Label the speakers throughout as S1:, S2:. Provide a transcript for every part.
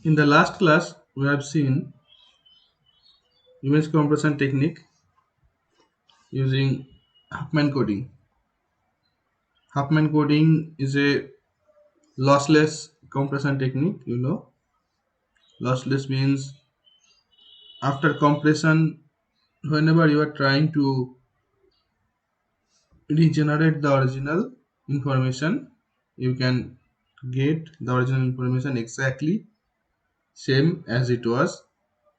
S1: In the last class, we have seen image compression technique using Huffman coding. Huffman coding is a lossless compression technique. Lossless means after compression, whenever you are trying to regenerate the original information, you can get the original information exactly same as it was.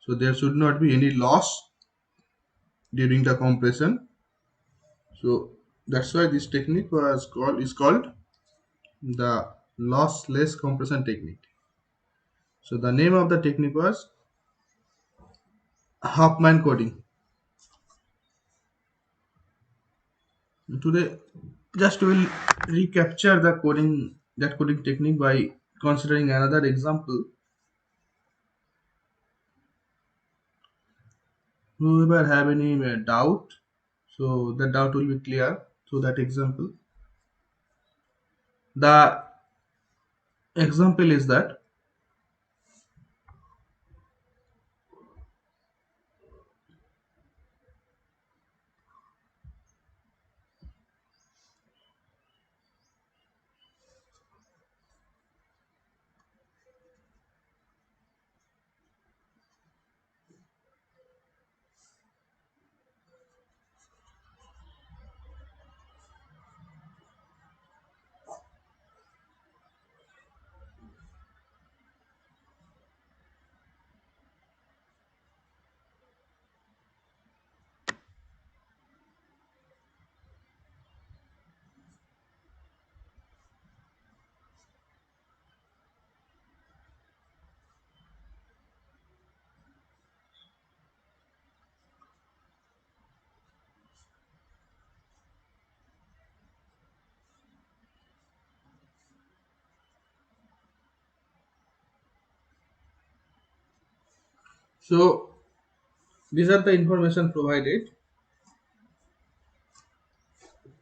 S1: So there should not be any loss during the compression. So that's why this technique is called the lossless compression technique. So the name of the technique was Huffman coding. Today, just will recapture the coding technique by considering another example. Whoever have any doubt, so the doubt will be clear through that example. The example is that so these are the information provided.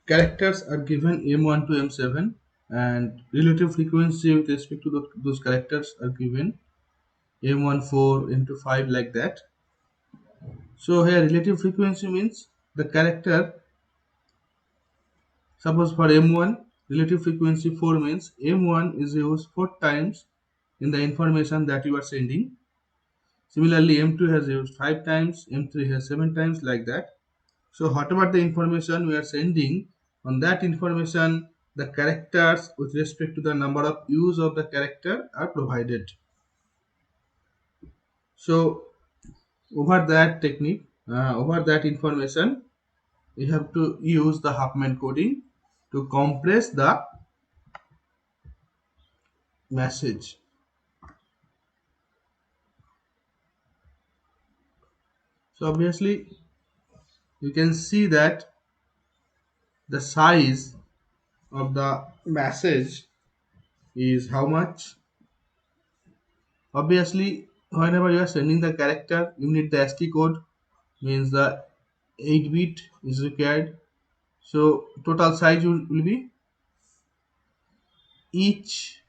S1: Characters are given M1 to M7 and relative frequency with respect to those characters are given M14 into 5 like that. So here relative frequency means the character, suppose for M1 relative frequency 4 means M1 is used 4 times in the information that you are sending. Similarly M2 has used 5 times, M3 has 7 times like that. So whatever the information we are sending, on that information the characters with respect to the number of use of the character are provided. So over that technique, over that information, we have to use the Huffman coding to compress the message. So obviously you can see that the size of the message is how much. Obviously whenever you are sending the character you need the ASCII code, means the 8 bit is required. So total size will be each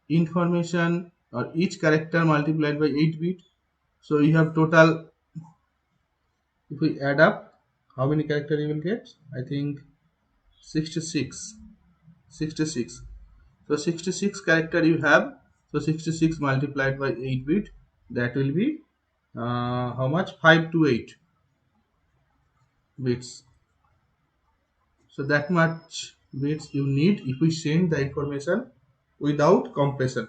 S1: information or each character multiplied by 8 bit. So you have total, if we add up, how many character you will get? I think 66. 66. So 66 character you have. So 66 multiplied by 8 bit, that will be how much? 528 bits. So that much bits you need if we send the information without compression.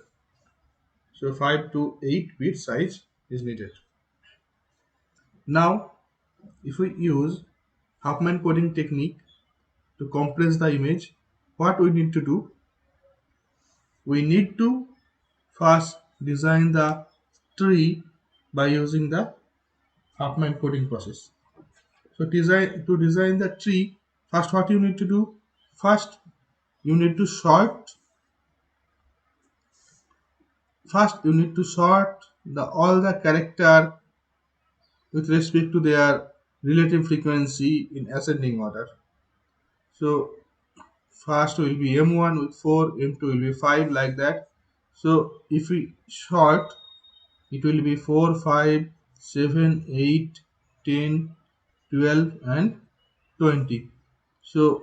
S1: So 5 to 8 bit size is needed. Now if we use Huffman coding technique to compress the image, what we need to do? We need to first design the tree by using the Huffman coding process. So to design the tree, first what you need to do? First you need to sort. First you need to sort the all the character with respect to their relative frequency in ascending order. So first will be M1 with 4, M2 will be 5 like that. So if we sort, it will be 4, 5, 7, 8, 10, 12, and 20. So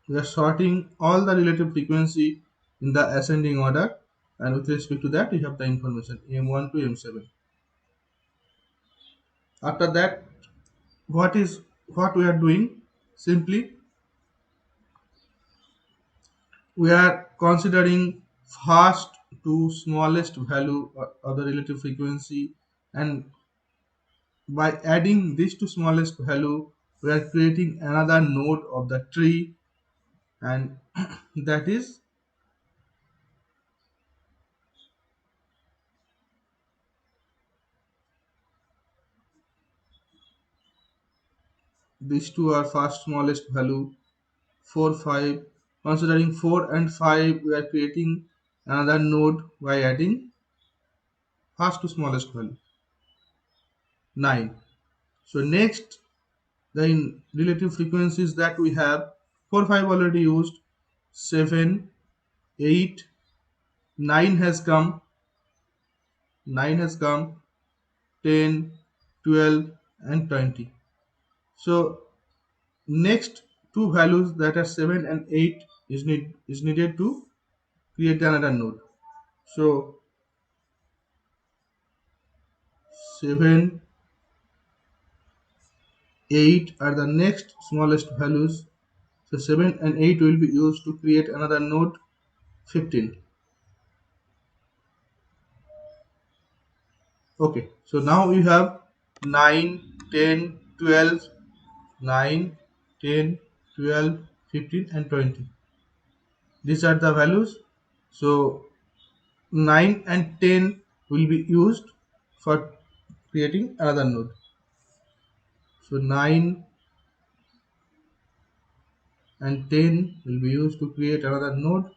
S1: we are sorting all the relative frequency in the ascending order, and with respect to that, we have the information M1 to M7. After that, what we are doing? Simply, we are considering first to smallest value of the relative frequency, and by adding this to smallest value, we are creating another node of the tree, and that is these two are first smallest value 4, 5. Considering 4 and 5, we are creating another node by adding first to smallest value 9. So next, the relative frequencies that we have 4, 5 already used, 7, 8, 9 has come, 9 has come, 10, 12, and 20. So next two values that are 7 and 8 is needed to create another node. So 7, 8 are the next smallest values. So 7 and 8 will be used to create another node 15. Okay, so now we have 9, 10, 12, 9, 10, 12, 15, and 20. These are the values. So 9 and 10 will be used for creating another node. So 9 and 10 will be used to create another node,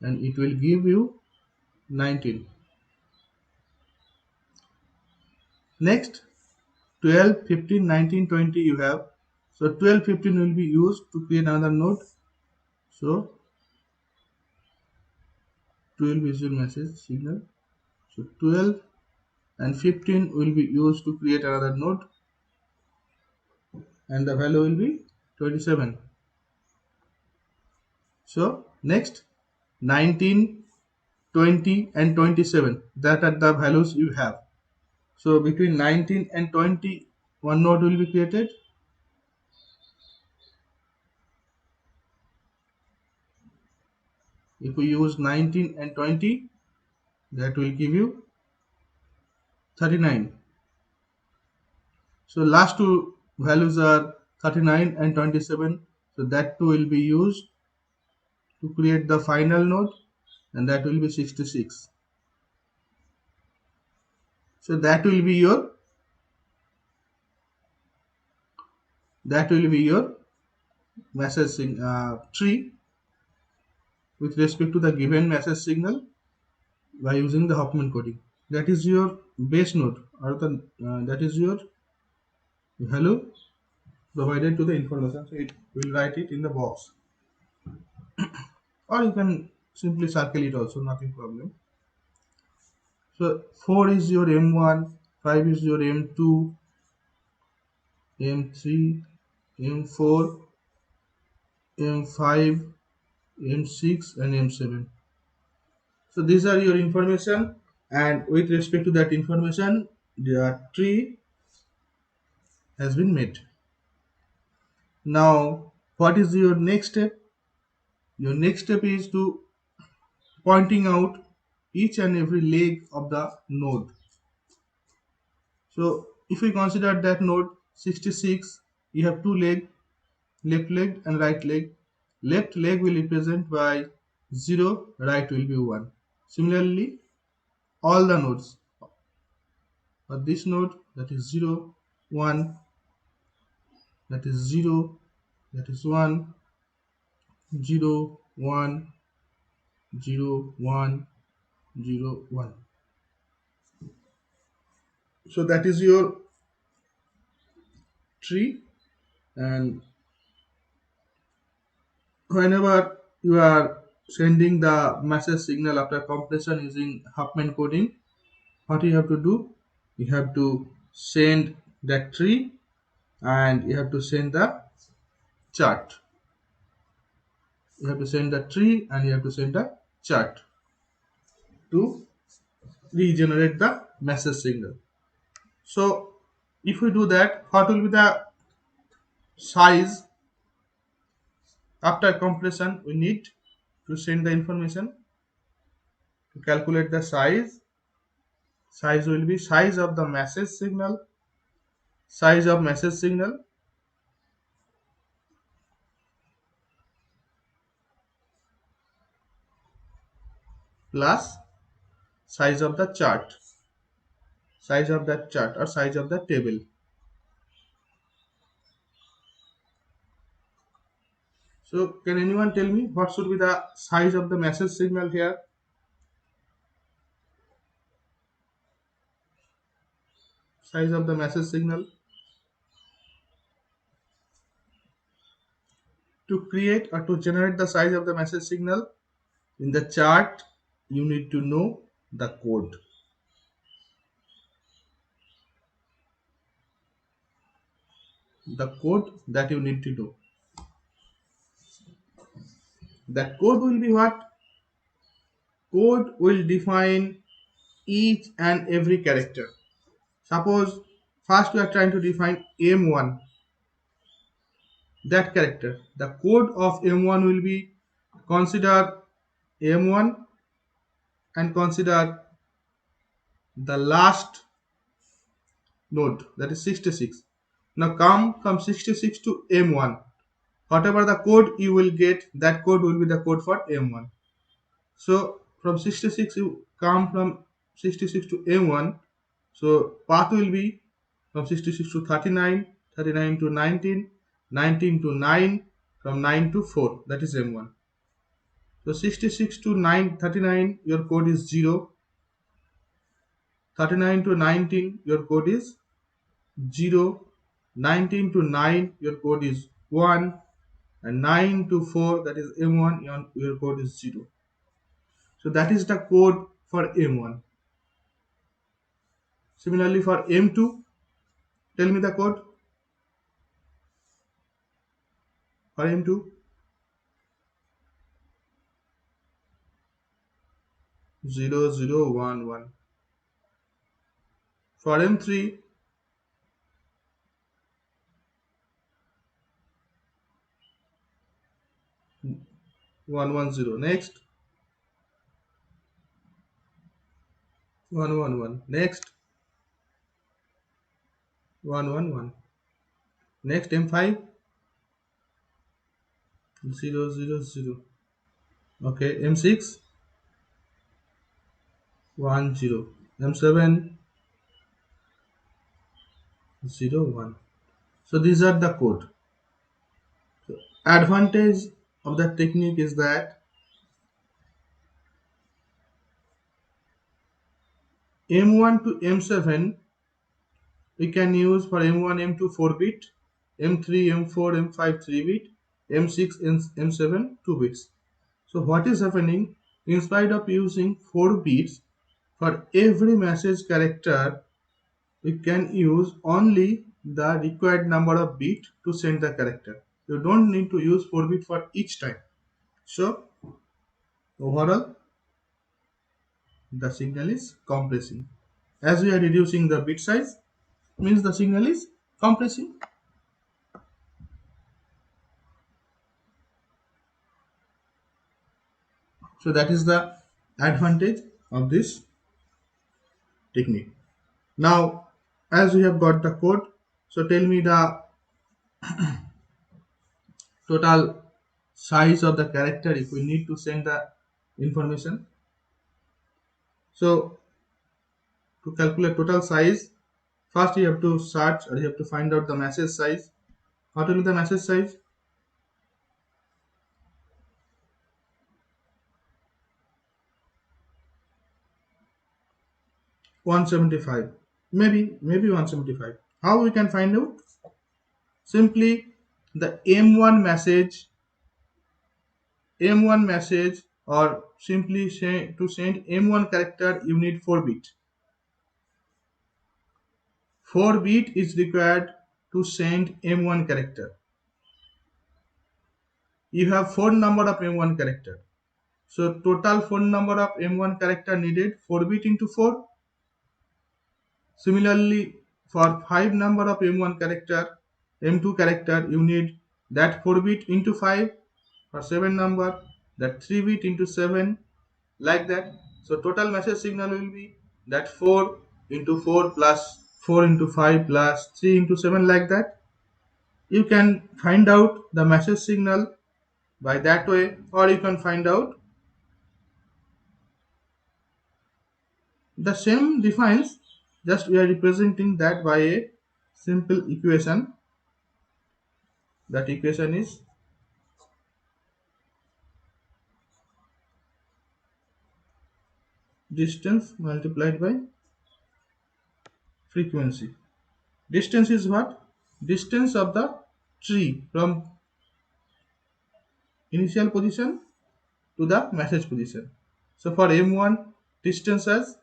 S1: and it will give you 19. Next, 12, 15, 19, 20 you have. So 12, 15 will be used to create another node. So 12 is your message signal. So 12 and 15 will be used to create another node, and the value will be 27. So next, 19, 20, and 27, that are the values you have. So between 19 and 20, one node will be created. If we use 19 and 20, that will give you 39. So last two values are 39 and 27. So that two will be used to create the final node, and that will be 66. So that will be your message tree with respect to the given message signal by using the Huffman coding. That is your base node, or that is your value provided to the information. So it will write it in the box, or you can simply circle it also, nothing problem. So 4 is your M1, 5 is your M2, M3, M4, M5, M6, and M7. So these are your information, and with respect to that information, the tree has been made. Now, what is your next step? Your next step is to pointing out each and every leg of the node. So if we consider that node 66, you have two legs, left leg and right leg. Left leg will represent by 0, right will be 1. Similarly, all the nodes for this node, that is 0, 1, that is 0, that is 1, 0, 1, 0, 1, 0, 1. So that is your tree, and whenever you are sending the message signal after compression using Huffman coding, what you have to do, you have to send that tree and you have to send the chart. You have to send the tree and you have to send the chart to regenerate the message signal. So if we do that, what will be the size after completion? We need to send the information to calculate the size. Size will be size of the message signal, size of message signal plus size of the chart, size of that chart or size of the table. So can anyone tell me what should be the size of the message signal here? Size of the message signal. To create or to generate the size of the message signal in the chart, you need to know the code. The code that you need to know. The code will be what? Code will define each and every character. Suppose first we are trying to define M1, that character. The code of M1 will be consider M1 and consider the last node, that is 66. Now come from 66 to M1. Whatever the code you will get, that code will be the code for M1. So from 66 you come from 66 to M1. So path will be from 66 to 39, 39 to 19, 19 to 9, from 9 to 4, that is M1. So 66 to 39 your code is 0, 39 to 19 your code is 0, 19 to 9 your code is 1, and 9 to 4, that is M1, your code is 0. So that is the code for M1. Similarly for M2, tell me the code for M2. 0011. For M3, 110. Next, 111. Next, 111. Next, M5, 000. Okay, M6, 10. M7, 01. So these are the code. So advantage of that technique is that M1 to M7 we can use for M1, M2 4 bit, M3, M4, M5 3 bit, M6, M7 2 bits. So what is happening? In spite of using 4 bits for every message character, we can use only the required number of bits to send the character. You don't need to use 4 bits for each time. So overall, the signal is compressing. As we are reducing the bit size, means the signal is compressing. So that is the advantage of this technique. Now, as we have got the code, so tell me the total size of the character if we need to send the information. So to calculate total size, first you have to search or you have to find out the message size. What will be the message size? $175. Maybe 175. How we can find out? Simply the M1 message, or simply say to send M1 character you need 4 bit. 4 bit is required to send M1 character. You have 4 number of M1 character. So total phone number of M1 character needed 4 bit into 4. Similarly, for 5 number of M1 character, M2 character, you need that 4 bit into 5. For 7 number, that 3 bit into 7, like that. So total message signal will be that 4 into 4 plus 4 into 5 plus 3 into 7, like that. You can find out the message signal by that way, or you can find out the same defines, just we are representing that by a simple equation. That equation is distance multiplied by frequency. Distance is what? Distance of the tree from initial position to the message position. So for M1, distance as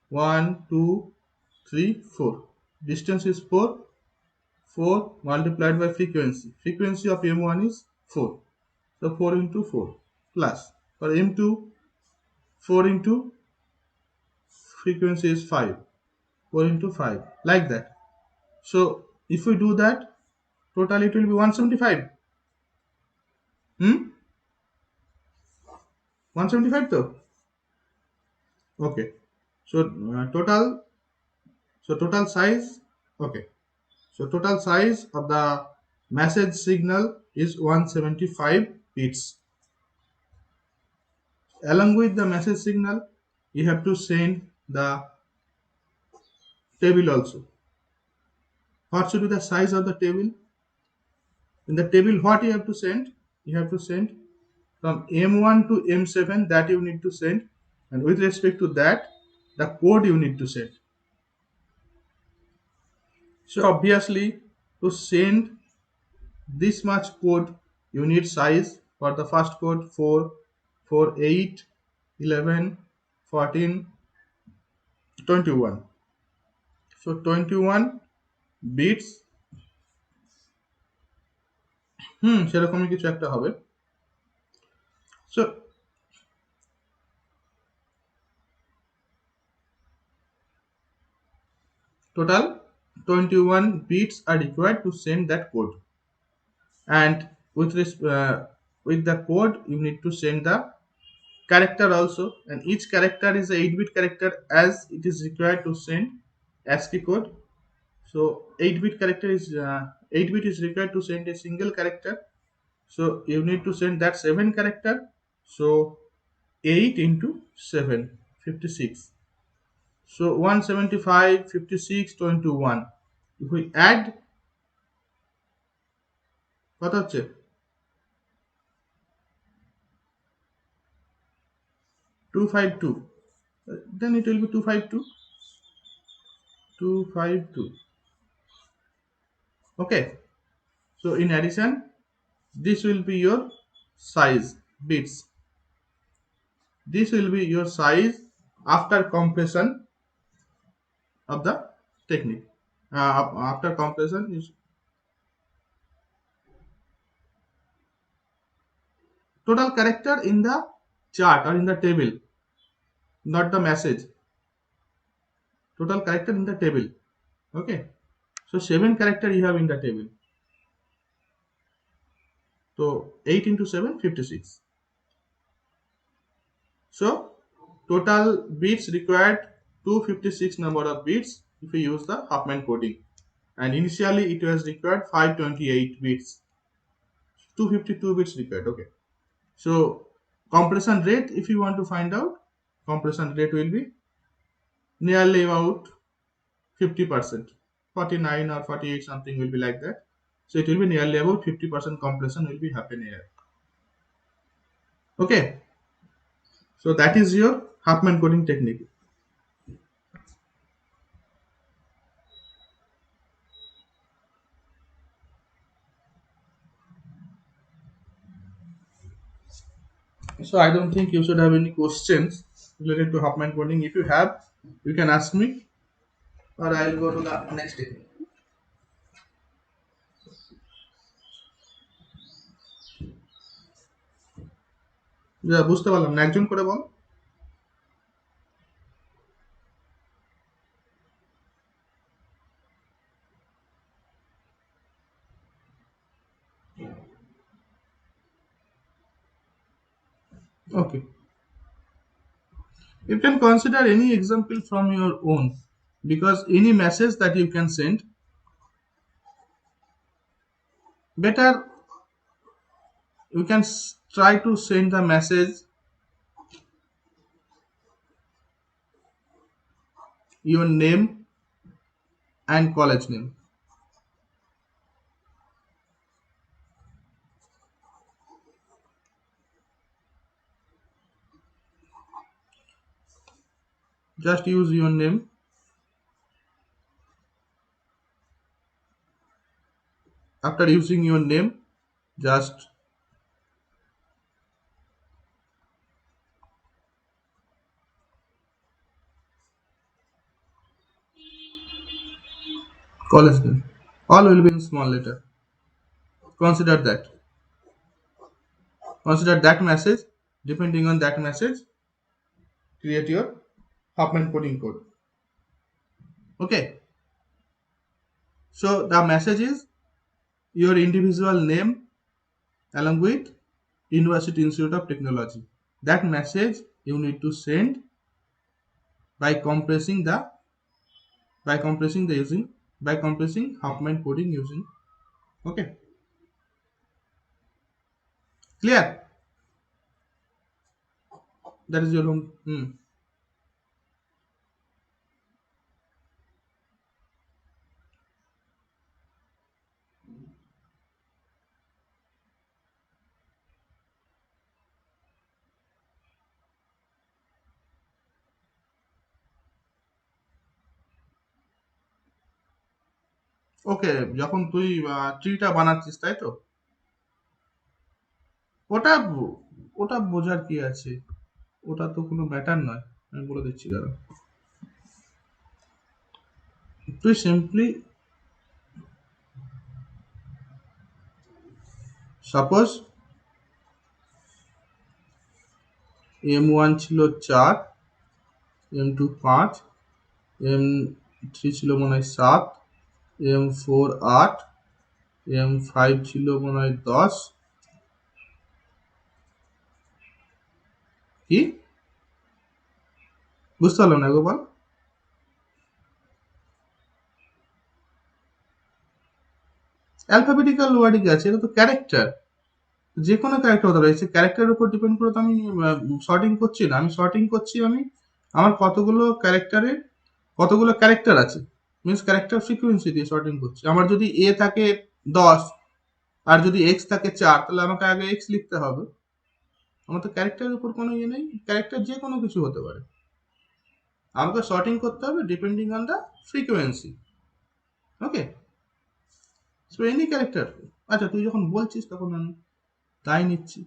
S1: 1, 2, 3, 4. Distance is 4. 4 multiplied by frequency. Frequency of M1 is 4. So 4 into 4 plus. For M2, 4 into frequency is 5. 4 into 5. Like that. So if we do that, total it will be 175. 175 though. Okay. So total size. Okay. So total size of the message signal is 175 bits. Along with the message signal, you have to send the table also. What should be the size of the table? In the table, what you have to send? You have to send from M1 to M7, that you need to send, and with respect to that, the code you need to send. So obviously, to send this much code, you need size. For the first code, 4, 4, 8, 11, 14, 21. So 21 bits, সেরকমই কিছু একটা হবে. So total 21 bits are required to send that code, and with the code you need to send the character also, and each character is a 8-bit character, as it is required to send ASCII code. So 8-bit character is 8-bit is required to send a single character. So you need to send that 7 character. So 8 into 7, 56. So 175, 56, 21. If we add, কত হচ্ছে? 252. Then it will be 252. 252. Okay. So in addition, this will be your size bits. This will be your size after compression of the technique. After compression is total character in the chart or in the table, not the message. Total character in the table. Okay. So 7 character you have in the table. So 8 into 7, 56. So total bits required 256 number of bits if we use the Huffman coding. And initially it was required 528 bits. 252 bits required. Okay. So compression rate, if you want to find out, compression rate will be nearly about 50%. 49 or 48 something will be like that. So it will be nearly about 50% compression will be happening here. Okay. So that is your Huffman coding technique. So I don't think you should have any questions related to Huffman coding. If you have, you can ask me. or I'll go to the next technique. বুঝতে পারলাম না, একজন করে বল। Okay. You can consider any example from your own, because any message that you can send, better you can try to send the message your name and college name. Just use your name. After using your name, just college name. All will be in small letter. Consider that. Consider that message. Depending on that message, create your Huffman coding code. Okay. So the message is your individual name along with University Institute of Technology. That message you need to send by compressing the by compressing Huffman coding using. Okay, clear? That is your own. ওকে, যখন তুই ট্রিটা বানাচ্ছিস তাই তো, ওটা ওটা বোঝার কি আছে, ওটা তো কোনো ম্যাটার নয়, আমি বলে দিচ্ছি দাঁড়া। তুই সিম্পলি সাপোজ M1 ছিল 4, M2 5, M3 ছিল মনে হয় 7, M4 8, M5 ছিল মনে হয় 10। কি বুঝতে পারলাম না গোপাল? অ্যালফাবেটিক্যাল ওয়ার্ডে কি আছে, এটা তো ক্যারেক্টার, যে কোনো ক্যারেক্টার হতে পারে। ক্যারেক্টারের উপর ডিপেন্ড করে তো আমি শর্টিং করছি না, আমি শর্টিং করছি আমি আমার কতগুলো ক্যারেক্টার আছে, মিনস ক্যারেক্টার ফ্রিকোয়েন্সি দিয়ে শর্টিং করছি। আমার যদি এ থাকে 10 আর যদি এক্স থাকে 4, তাহলে আমাকে আগে এক্স লিখতে হবে। আমার তো ক্যারেক্টারের উপর কোনো ইয়ে নেই, ক্যারেক্টার যে কোনো কিছু হতে পারে, আমাকে শর্টিং করতে হবে depending on the frequency. Okay, so any character. আচ্ছা, তুই যখন বলছিস তখন আমি তাই নিচ্ছি,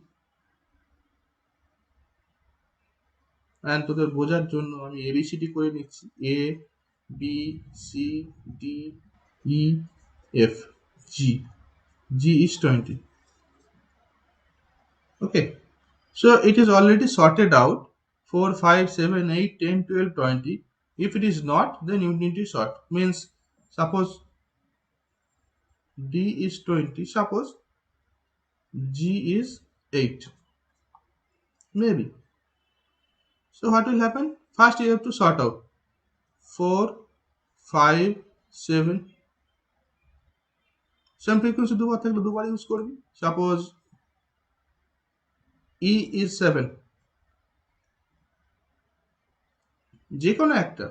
S1: অ্যান্ড তোদের বোঝার জন্য আমি এবিসিডি করে নিচ্ছি, A B C D E F G is 20. Okay, so it is already sorted out 4 5 7 8 10 12 20. If it is not, then you need to sort, means suppose D is 20, suppose G is 8, maybe. So what will happen? First you have to sort out 4 5 7, same frequency দুবার থাকলে দুবার use করবি। Suppose E is 7, যে কোনো একটা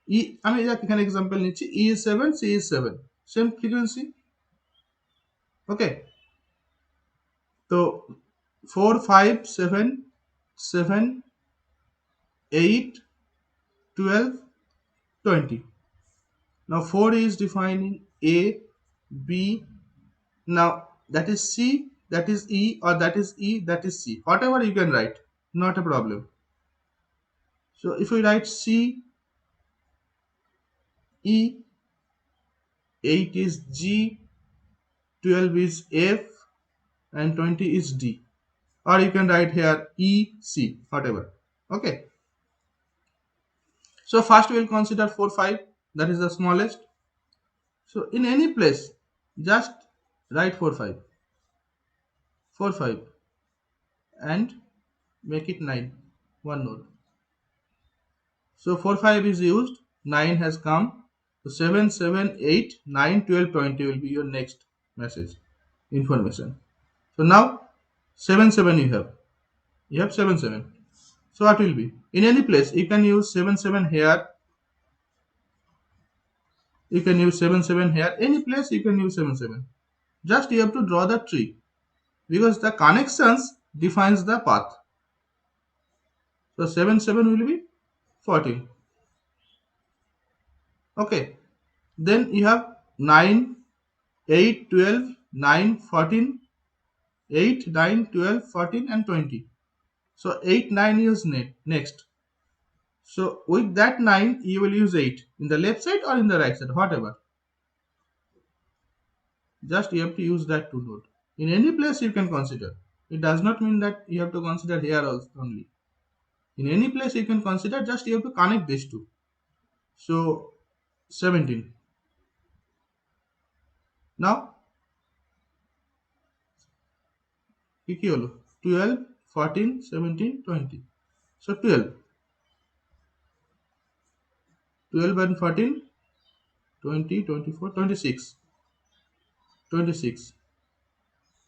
S1: ই, আমি এখানে example নিচ্ছি, E is 7, C is 7, same frequency. Okay, তো 4 5 7 7 8 12 20. Now 4 is defining A B, now that is C, that is E, or that is E, that is C, whatever you can write, not a problem. So if we write C E, 8 is G, 12 is F, and 20 is D. Or you can write here E, C, whatever. Okay. So first we will consider 4, 5, that is the smallest. So in any place, just write 4, 5, 4, 5, and make it 9, one node. So 4, 5 is used, 9 has come. So 7, 7, 8, 9, 12, 20 will be your next message information. So now 7, 7 you have. You have 7, 7. So what will be? In any place, you can use 7, 7 here. You can use 7, 7 here. Any place you can use 7, 7. Just you have to draw the tree because the connections defines the path. So 7, 7 will be 14. Okay. Then you have 9, 8, 12, 9, 14, 8, 9, 12, 14 and 20. So 8, 9 is next. So with that 9 you will use 8 in the left side or in the right side, whatever. Just you have to use that to node. In any place you can consider. It does not mean that you have to consider here also only. In any place you can consider, just you have to connect these two. So 17. Now কি হলো 12, 14, 17, 20. So 12. 12 and 14, 20, 24, 26. 26.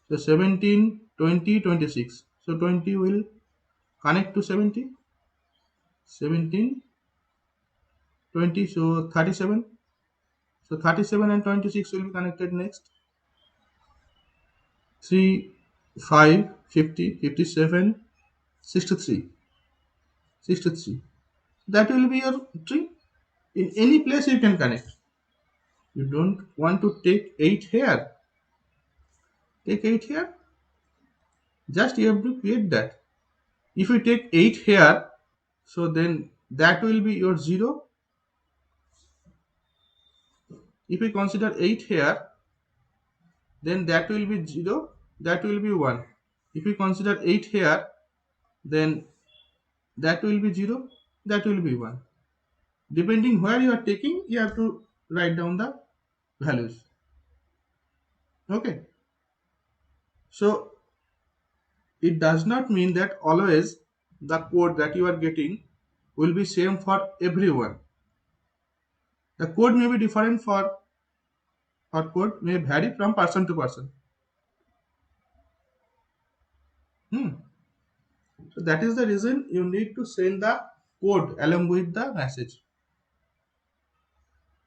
S1: So 17, 20, 26. So 20 will connect to 70. 17, 20. So 37. So 37 and 26 will be connected next. 3, 5, 50, 57, 63. 63. That will be your tree. In any place you can connect. You don't want to take 8 here. Take 8 here. Just you have to create that. If you take 8 here, so then that will be your 0. If we consider 8 here, then that will be 0, that will be 1. If we consider 8 here, then that will be 0, that will be 1. Depending where you are taking, you have to write down the values. Okay. So it does not mean that always the code that you are getting will be same for everyone. The code may be different for, or code may vary from person to person. So that is the reason you need to send the code along with the message.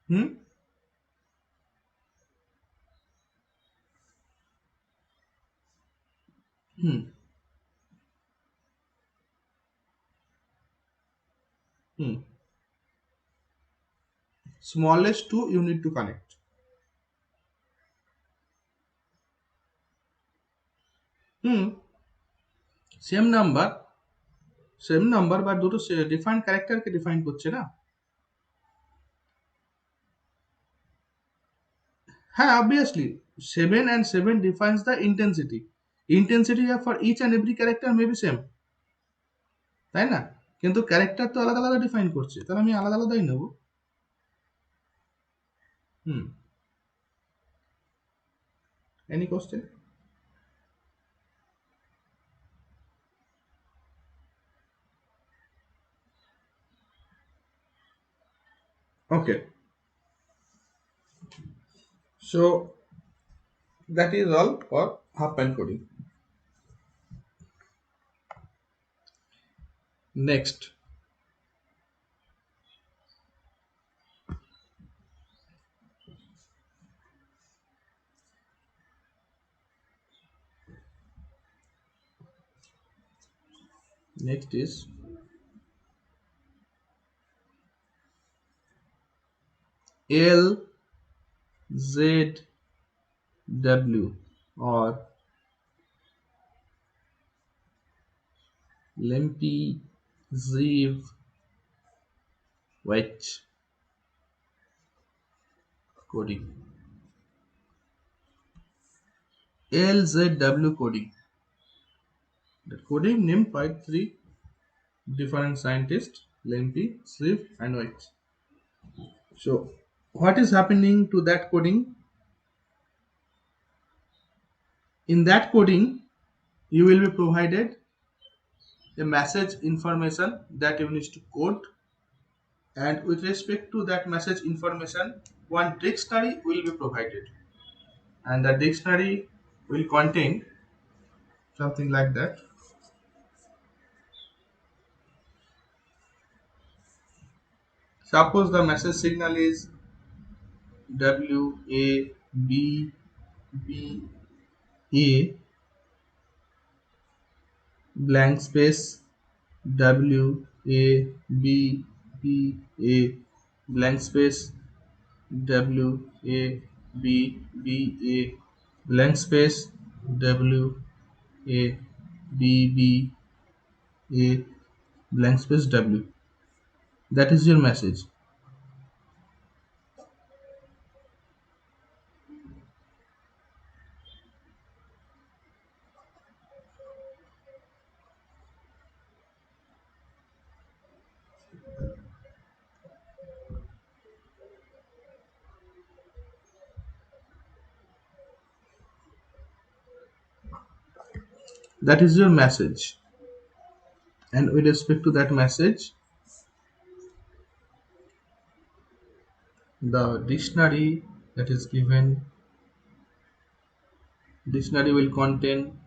S1: Hmm? Hmm. Hmm. Smallest two you need to connect. Hmm. Same number, same number বা দুটো defined ক্যারেক্টারকে define করছে না। হ্যাঁ, obviously 7 and 7 defines the intensity. Intensity for each and every character may be same, তাই না? কিন্তু character তো আলাদা আলাদা ডিফাইন করছে, তাহলে আমি আলাদা আলাদাই নেব। হুম। Any question? Okay. So that is all for half-band coding. Next, next is LZW or Lempy Ziv Wedge. coding. LZW coding. The coding named by three different scientists, Lemke, Swift, and White. So, what is happening to that coding? In that coding, you will be provided a message information that you need to code, and with respect to that message information, one dictionary will be provided, and the dictionary will contain something like that. Suppose the message signal is W A B B A blank space W A B B A blank space W A B B A blank space W A B B A blank space W. That is your message. That is your message. And with respect to that message, the dictionary will contain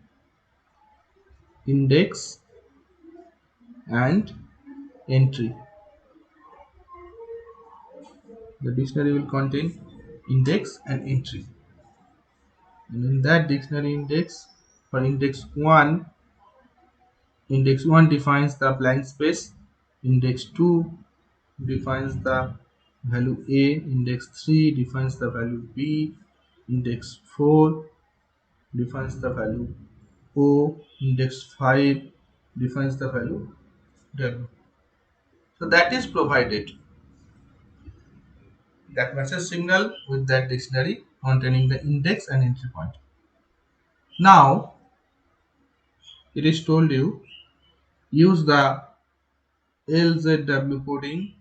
S1: index and entry. The dictionary will contain index and entry. And in that dictionary index, for index 1 defines the blank space, index 2 defines the value A, index 3 defines the value B, index 4 defines the value O, index 5 defines the value W. So that is provided, that message signal with that dictionary containing the index and entry point. Now it is told you use the LZW coding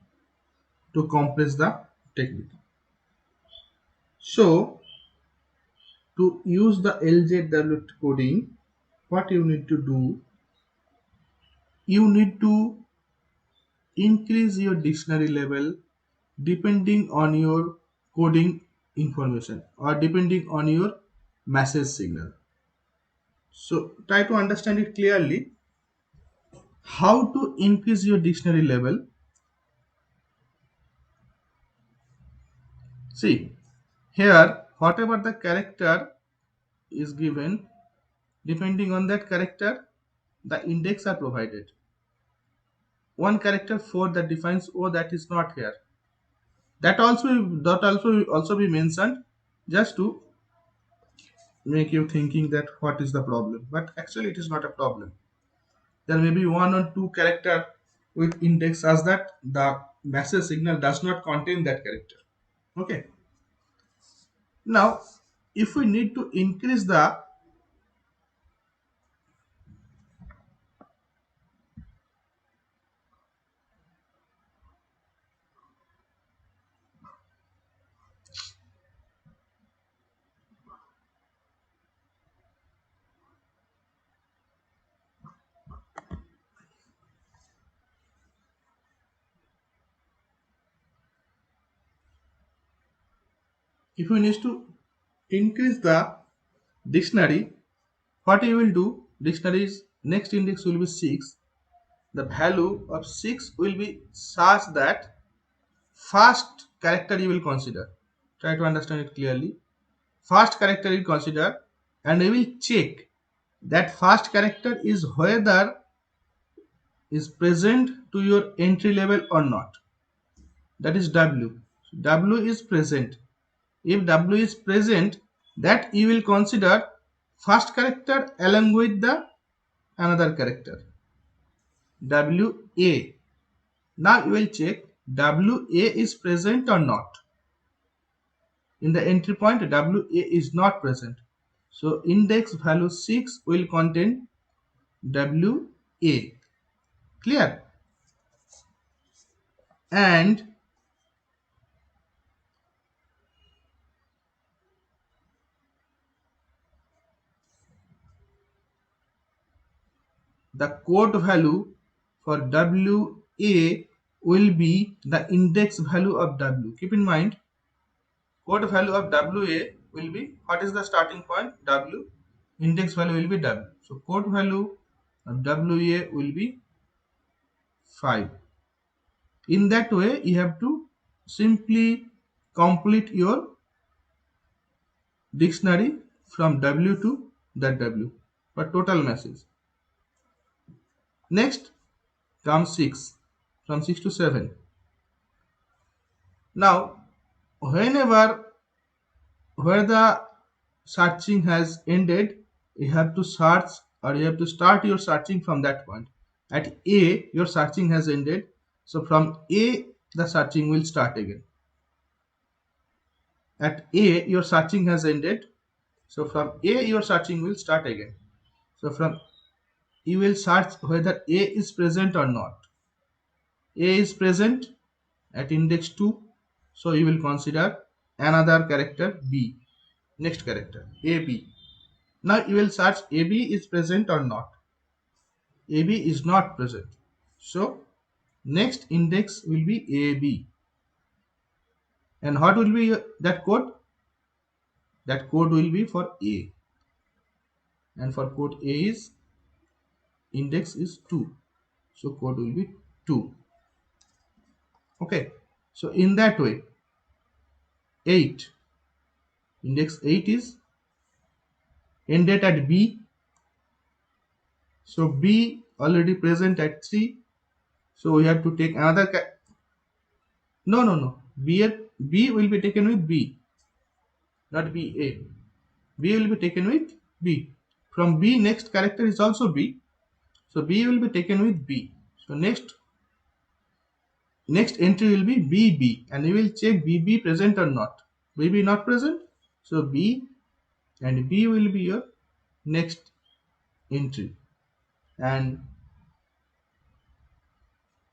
S1: to compress the technique. So to use the LZW coding, what you need to do, you need to increase your dictionary level depending on your coding information or depending on your message signal. So try to understand it clearly. How to increase your dictionary level? See, here whatever the character is given, depending on that character, the index are provided. One character 4 that defines O, that is not here. That also be mentioned just to make you thinking that what is the problem. But actually it is not a problem. There may be one or two character with index as that the message signal does not contain that character. Okay. Now, if we need to increase the if we need to increase the dictionary, what you will do, dictionary's next index will be 6. The value of 6 will be such that first character you will consider. Try to understand it clearly. First character you consider, and you will check that first character is whether is present to your entry level or not. That is W. W is present. If W is present, that you will consider first character along with the another character WA. Now you will check WA is present or not. in the entry point WA is not present. So index value 6 will contain WA. Clear? And the code value for WA will be the index value of W. Keep in mind, code value of WA will be, what is the starting point? W. Index value will be W. So code value of WA will be 5. In that way, you have to simply complete your dictionary from W to that W for total message. Next comes 6, from 6 to 7. Now, whenever where the searching has ended, you have to search, or you have to start your searching from that point. At A, your searching has ended, so from A the searching will start again. At A your searching has ended, so from A your searching will start again. So from you will search whether A is present or not. A is present at index 2, so you will consider another character B. Next character AB. Now you will search AB is present or not. AB is not present. So next index will be AB. And what will be that code? That code will be for A. And for code A is index is 2. So code will be 2. Okay. So in that way, 8. Index 8 is ended at B. So B already present at 3. So we have to take another. No. B will be taken with B, not BA. B will be taken with B. From B, next character is also B. So B will be taken with B. So next entry will be BB, and you will check BB present or not. BB not present. So B and B will be your next entry, and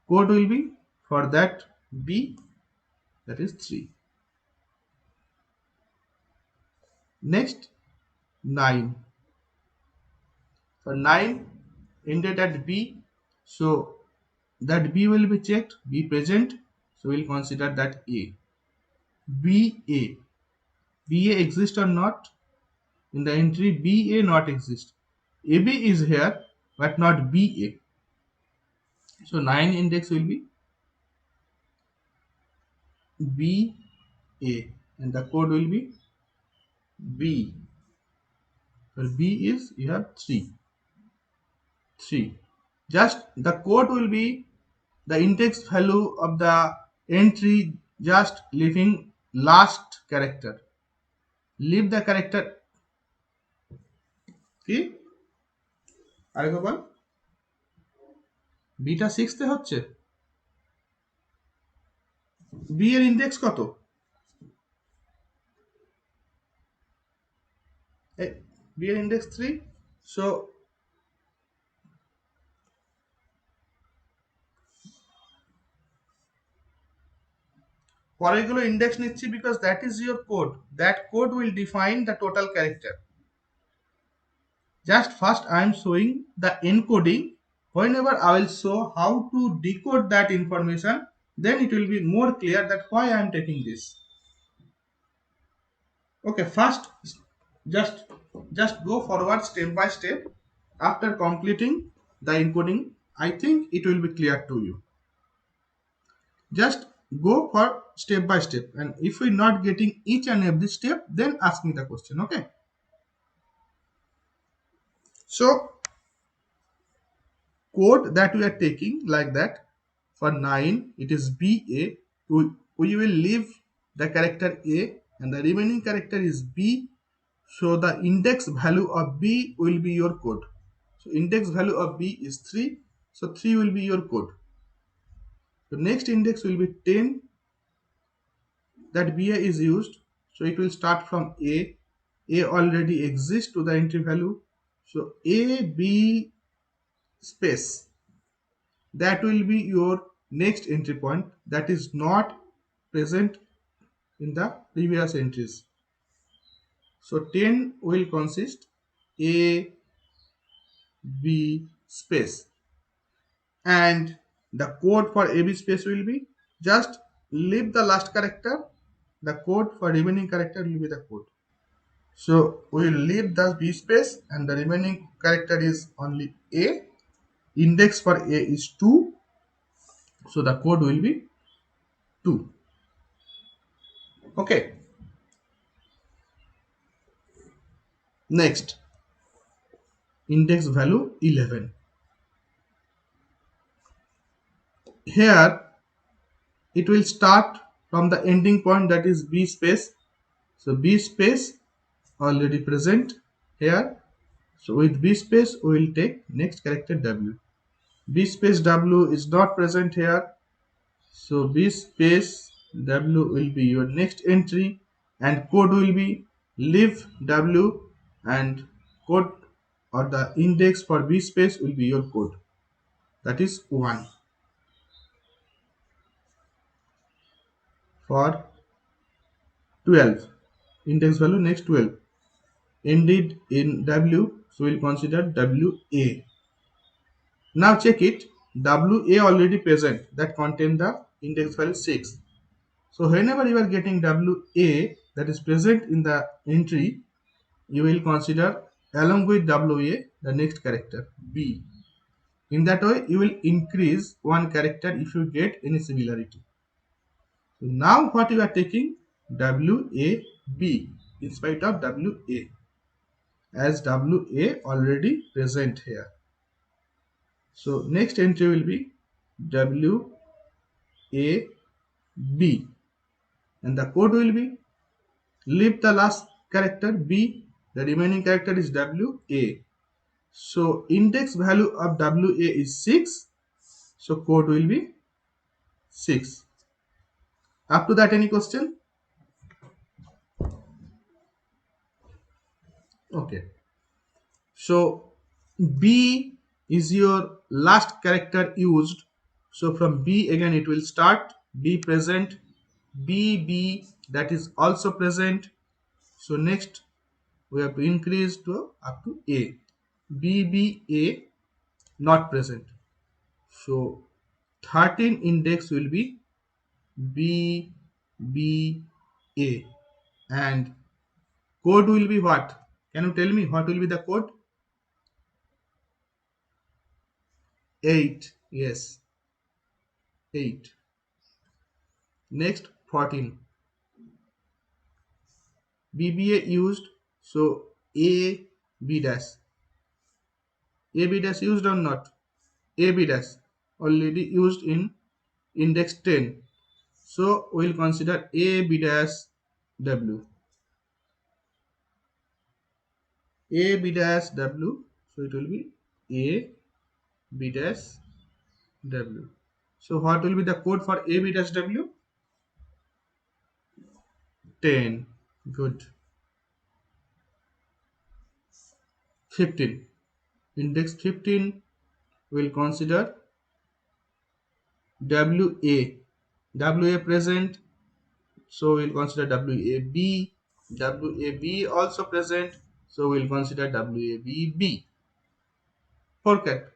S1: code will be for that B, that is 3. Next 9. For 9 ended at B, so that B will be checked, B present, so we'll consider that A. BA. BA exist or not? In the entry BA not exist. AB is here but not BA. So 9 index will be BA and the code will be B. For B is you have 3. Just the code will be the index value of the entry, just leaving last character. Leave the character. কি আরেকবার বল, beta 6 তে হচ্ছে, B এর index কত? B এর index 3. So পরেরগুলো index নিচ্ছি because that is your code. That code will define the total character. Just first I am showing the encoding. Whenever I will show how to decode that information, then it will be more clear that why I am taking this. Okay, first just go forward step by step. After completing the encoding, I think it will be clear to you. Just go for step by step, and if we're not getting each and every step, then ask me the question. Okay, so code that we are taking like that. For 9 it is BA. We will leave the character A and the remaining character is B. So the index value of B will be your code. So index value of B is 3. So 3 will be your code. The next index will be 10, that BA is used. So it will start from A. A already exists to the entry value. So A, B space, that will be your next entry point that is not present in the previous entries. So 10 will consist A, B space, and the code for AB space will be just leave the last character. The code for remaining character will be the code. So we will leave the B space and the remaining character is only A. Index for A is 2. So the code will be 2. Okay. Next, index value 11. Here it will start from the ending point, that is B space. So B space already present here. So with B space we will take next character W. B space W is not present here. So B space W will be your next entry, and code will be leave W, and code or the index for B space will be your code, that is 1. For 12, index value next 12 ended in W, so we'll consider WA. Now check it, WA already present, that contain the index value 6. So whenever you are getting WA that is present in the entry, you will consider along with WA the next character B. In that way you will increase one character if you get any similarity. So now what you are taking, WAB in spite of WA, as WA already present here. So next entry will be WAB, and the code will be leave the last character B, the remaining character is WA. So index value of WA is 6, so code will be 6. Up to that, any question? Okay. So B is your last character used. So from B again it will start. B present. BB, that is also present. So next we have to increase to up to A. BBA not present. So 13 index will be BBA, and code will be what? Can you tell me what will be the code? 8. Yes, 8. Next 14. BBA used, so AB dash. AB dash used or not? AB dash already used in index 10. So we will consider AB dash W. AB dash W. So it will be AB dash W. So what will be the code for AB dash W? 10. Good. 15. Index 15 will consider WA. WA present, so we'll consider WAB. WAB also present, so we'll consider WABB. Forget.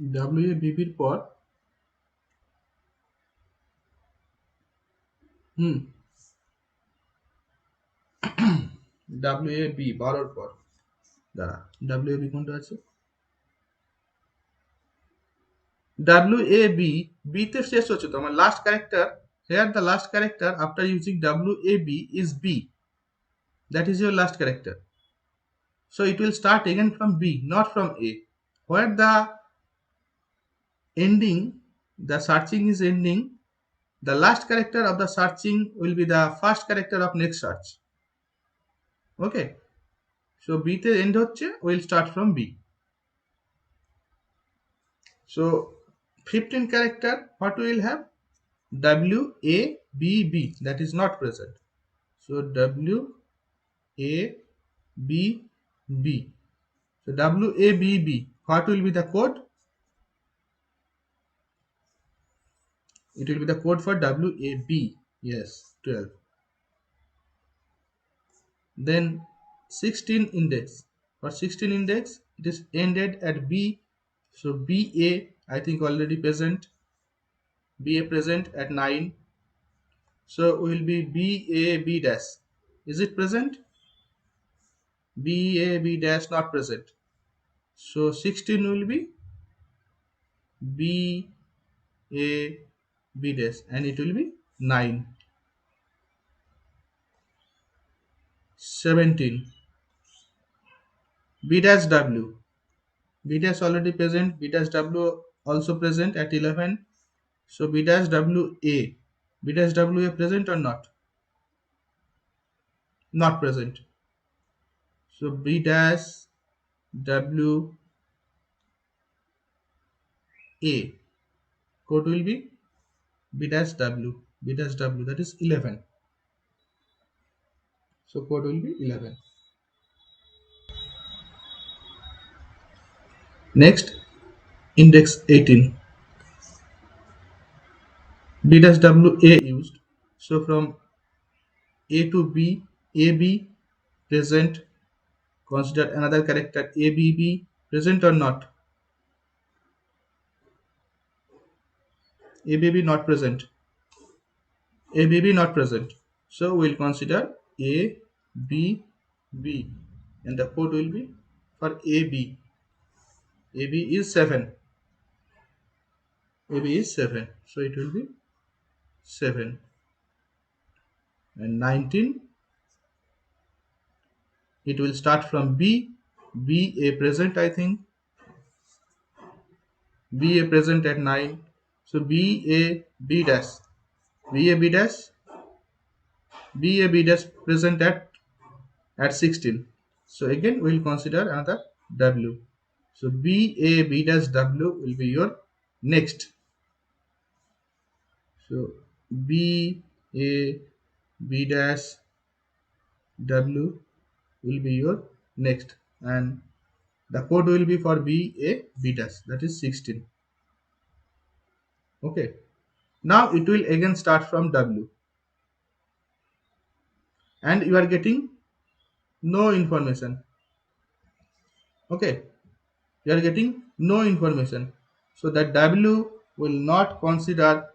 S1: WABB পর WAB 12 পর দাঁড়া, WAB কোনটা আছে? WAB B তে শেষ হচ্ছে তো আমার last character. Here the last character after using WAB is B. That is your last character. So it will start again from B, not from A. Where the ending, the searching is ending, the last character of the searching will be the first character of next search. Okay. So B তে end হচ্ছে, will start from B. So 15 character, what we will have? WABB, that is not present. So WABB. So WABB, what will be the code? It will be the code for WAB. Yes, 12. Then 16 index. For 16 index, it is ended at B. So BA, I think already present. BA present at 9. So will be BAB dash. Is it present? BAB dash not present. So 16 will be BAB dash and it will be 9. 17. B dash W. B dash already present. B dash W also present at 11. So B dash WA. B dash WA present or not? Not present. So B dash WA code will be B dash W. B dash W, that is 11. So code will be 11. Next, index 18. B dash WA used. So from A to B, AB present. Consider another character ABB present or not? ABB not present. ABB not present. So we'll consider ABB and the code will be for AB. AB is 7. AB is 7. So it will be 7. And 19, it will start from B. BA present, I think. BA present at 9. So BAB dash. BAB dash. BAB dash present at 16. So again we will consider another W. So BAB dash W will be your next. So BAB dash W will be your next and the code will be for BAB dash, that is 16. Okay. Now it will again start from W and you are getting no information. Okay. You are getting no information. So that W will not consider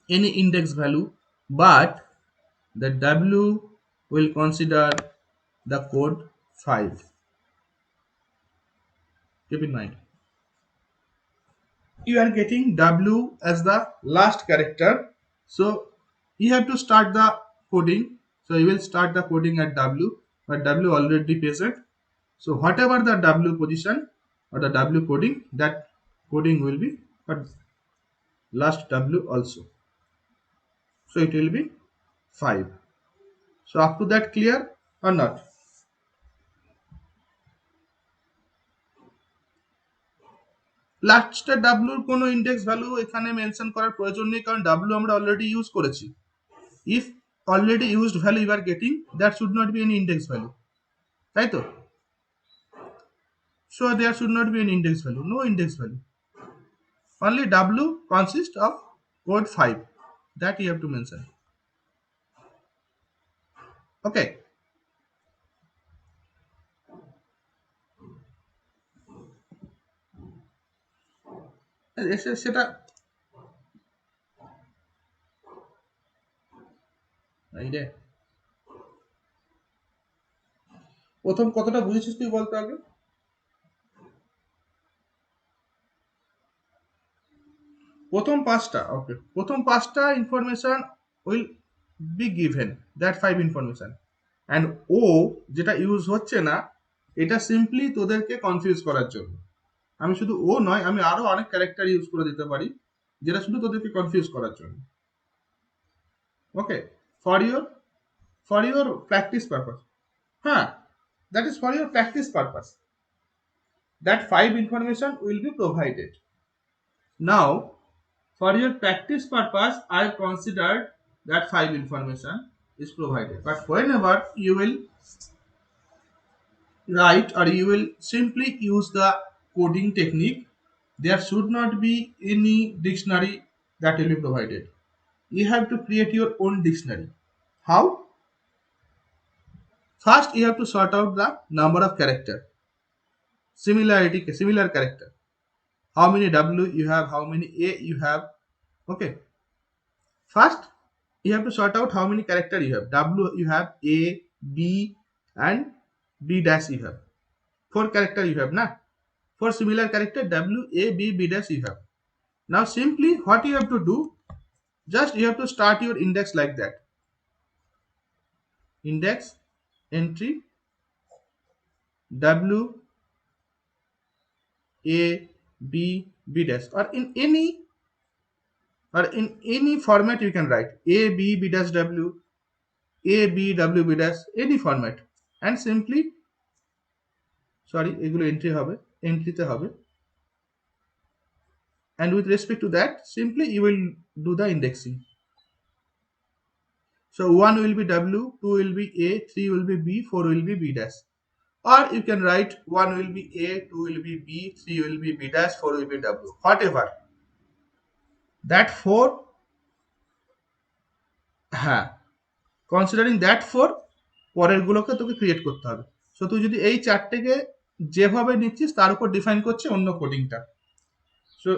S1: any index value, but the W will consider the code 5. Keep in mind. You are getting W as the last character. So you have to start the coding. So you will start the coding at W, but W already present. So whatever the W position or the W coding, that coding will be for last W also. So it will be 5. So up to that clear or not? লাস্টে ডাব্লুর কোনো index value এখানে mention করার প্রয়োজন নেই কারণ W আমরা already use করেছি if already used value you are getting that should not be any index value তাই তো so there should not be an index value, no index value, only W consists of code 5 that you have to mention. Okay, সেটা এই রে প্রথম কতটা বুঝেছিস তুই বলতে আগে প্রথম পাঁচটা ওকে প্রথম পাঁচটা information will be given that 5 information and ও যেটা ইউজ হচ্ছে না এটা সিম্পলি তোদেরকে কনফিউজ করার জন্য আমি শুধু ও নয় আমি আরো অনেক ক্যারেক্টার ইউজ করে দিতে পারি যেটা শুধু তোদেরকে কনফিউজ করার জন্য okay for your practice purpose হ্যাঁ that is for your practice purpose that 5 information will be provided. Now, for your practice purpose, I have considered that 5 information is provided. But whenever you will write or you will simply use the coding technique, there should not be any dictionary that will be provided. You have to create your own dictionary. How? First, you have to sort out the number of character, similar character. How many W you have, how many A you have. Okay. First, you have to sort out how many character you have. W you have, A, B, and B dash you have. 4 character you have, na? For similar character W, A, B, B dash you have. Now simply what you have to do, just you have to start your index like that. Index entry W, A, B, B dash, or in any format you can write A, B, B dash W, A, B, W, B dash, any format, and simply sorry এগুলো entry হবে, entryতে হবে, and with respect to that simply you will do the indexing. So 1 will be W, 2 will be A, 3 will be B, 4 will be B dash. Or you can write 1 will be A, 2 will be B, 3 will be B dash, 4 will be W. Whatever. That 4, হ্যাঁ, considering that 4 পরের গুলোকে তোকে create করতে হবে। So তুই যদি এই চারটেকে যেভাবে নিচ্ছিস তার উপর ডিফাইন করছে অন্য কোডিংটা। সো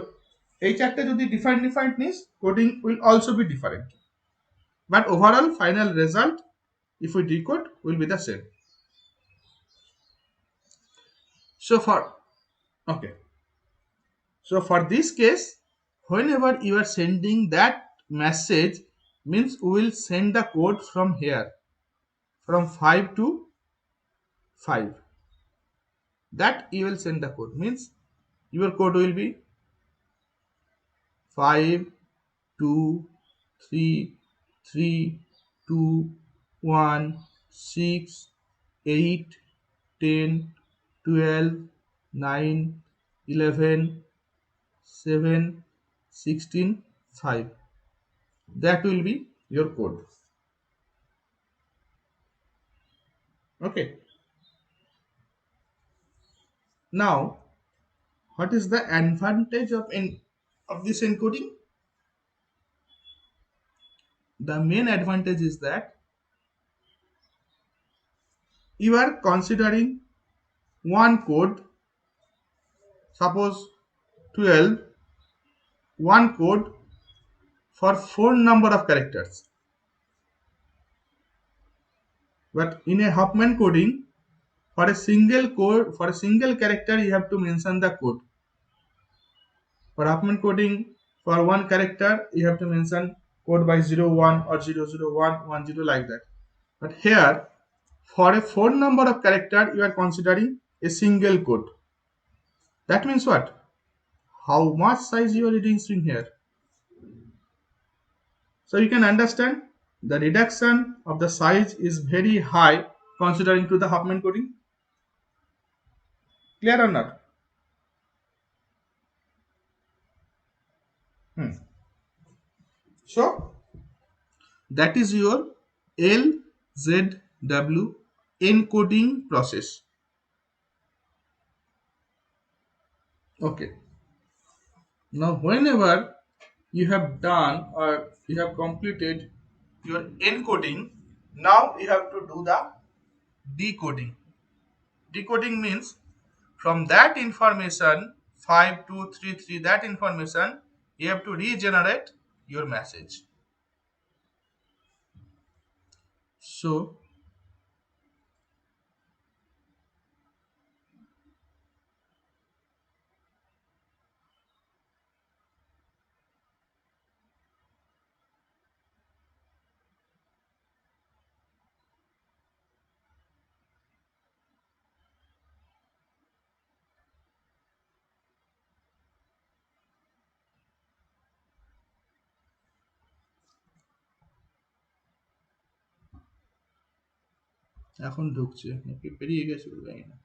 S1: এই চারটে যদি ডিফাইন্ড নিস, coding will also be different, but overall final result if we decode will be the same. So for okay, so for this case, whenever you are sending that message, means we will send the code from here, from 5 to 5. That you will send the code, means your code will be 5 2 3 3 2 1 6 8 10 12 9 11 7 16 5. That will be your code. Okay. Now, what is the advantage of this encoding? The main advantage is that you are considering one code, suppose 12, one code for 4 number of characters. But in a Huffman coding, for a single code, for a single character, you have to mention the code. For Huffman coding, for one character, you have to mention code by 01 or 001 10 like that. But here, for a 4 number of character, you are considering a single code. That means what? How much size you are reducing here? So you can understand the reduction of the size is very high considering to the Huffman coding. Clear or not? So that is your LZW encoding process. Okay. Now whenever you have done or you have completed your encoding, now you have to do the decoding. Decoding means from that information 5233, that information you have to regenerate your message. So এখন ঢুকছে নাকি পেরিয়ে গেছে জানি না।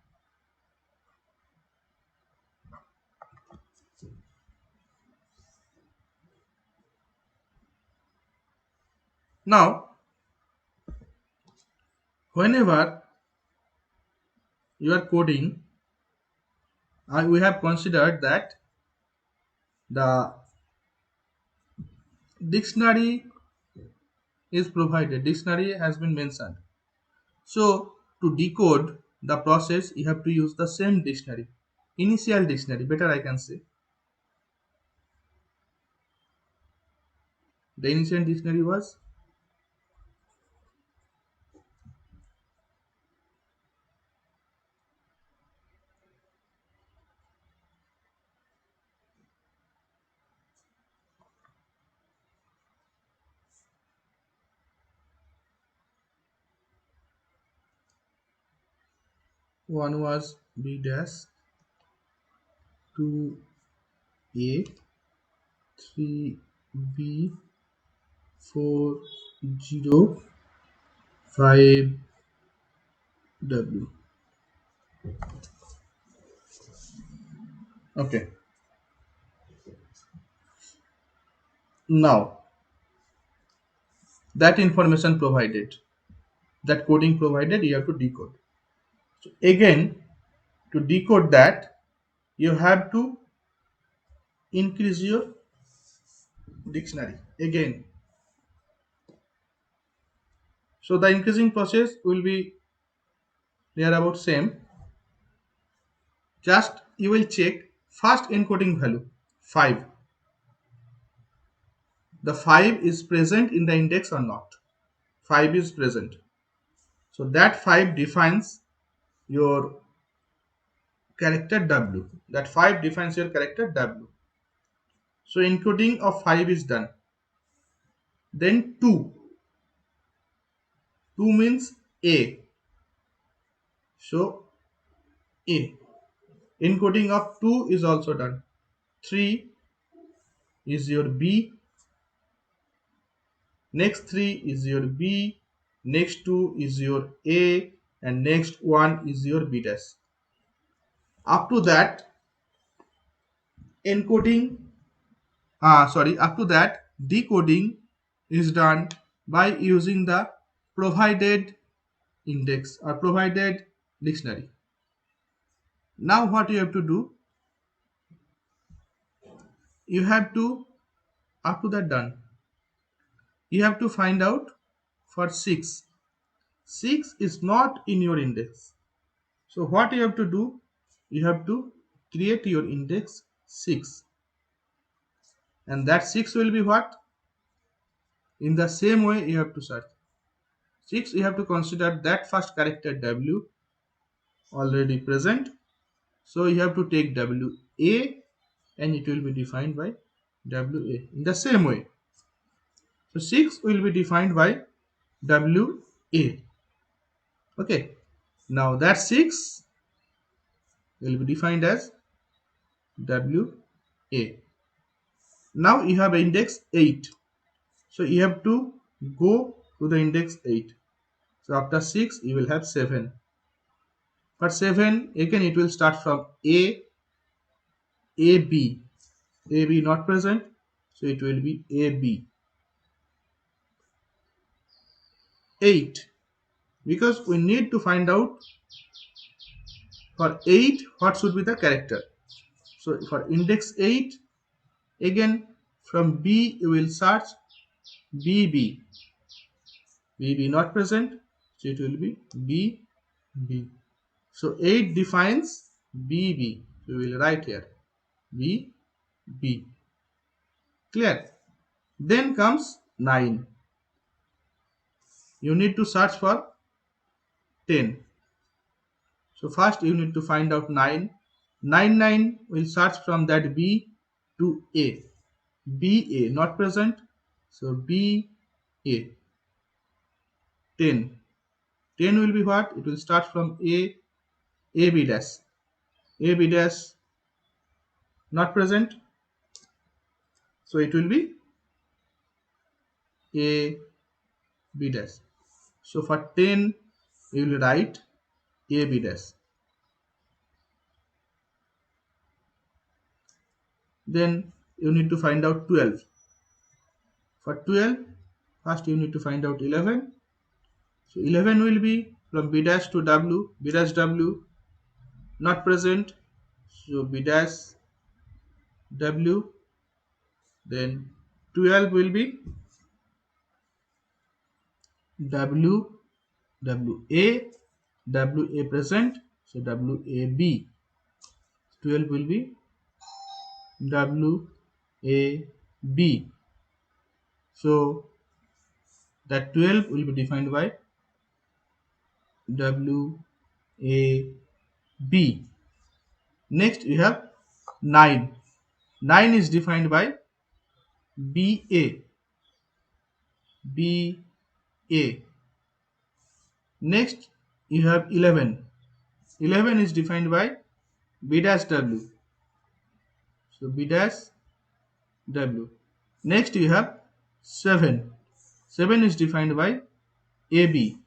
S1: Now, whenever you are coding, we have considered that the dictionary is provided, dictionary has been mentioned. So to decode the process, you have to use the same dictionary, initial dictionary, better I can say. The initial dictionary was one was B dash, two A, three B, four zero, five W. Okay. Now that information provided, that coding provided, you have to decode. So again, to decode that, you have to increase your dictionary again. So the increasing process will be near about same. Just you will check first encoding value 5. The 5 is present in the index or not. 5 is present. So that 5 defines your character W. That 5 defines your character W. So encoding of 5 is done. Then 2. 2 means A. So A. Encoding of 2 is also done. 3 is your B. Next 3 is your B. Next 2 is your A. And next 1 is your B dash. Up to that, encoding, up to that, decoding is done by using the provided index or provided dictionary. Now what you have to do, you have to, up to that done, you have to find out for 6. 6 is not in your index. So what you have to do, you have to create your index 6. And that 6 will be what? In the same way you have to search. 6 you have to consider that first character W already present. So you have to take WA and it will be defined by WA in the same way. So 6 will be defined by WA. Okay. Now that 6 will be defined as WA. Now you have index 8. So you have to go to the index 8. So after 6 you will have 7. For 7 again it will start from A, AB. AB not present. So it will be AB. 8. Because we need to find out for 8 what should be the character. So for index 8 again from B you will search BB. BB not present, so it will be BB. So 8 defines BB. So we will write here BB. Clear? Then comes 9. You need to search for 10. So first you need to find out 9. 9 will search from that B to A. BA not present. So BA. 10. 10 will be what? It will start from A. AB dash. AB dash not present. So it will be AB dash. So for 10 you will write AB dash. Then you need to find out 12. For 12 First you need to find out 11. So 11 will be from B dash to W, B dash W not present, so B dash W. Then 12 will be W, WA, WA present, so WAB. 12 will be WAB. So that 12 will be defined by WAB. Next we have 9. 9 is defined by BA. BA. Next you have 11. 11 is defined by B dash W. So B dash W. Next you have 7. 7 is defined by AB.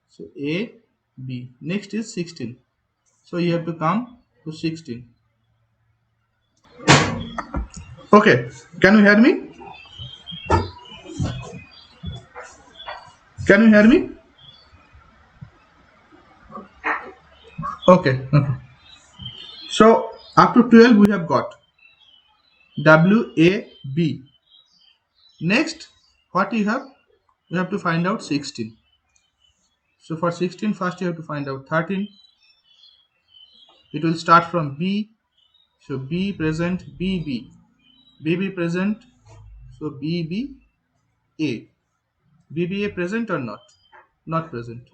S1: So AB. Next is 16. So you have to come to 16. Okay. Can you hear me? Can you hear me? Okay. So up to 12 we have got WAB. Next, what you have? You have to find out 16. So for 16, first you have to find out 13. It will start from B. So B present, BB. BB present, so BBA. BBA present or not? Not present.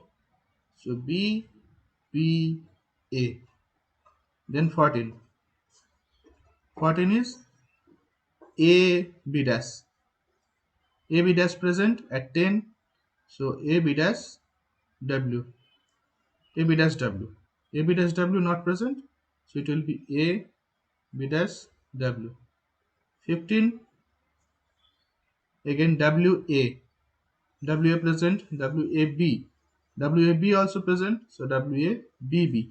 S1: So BBA. Then 14. 14 is AB dash. AB dash present at 10. So AB dash W. AB dash W. AB dash W not present. So it will be AB dash W. 15 again WA. WA present, WAB. WAB also present, so WABB.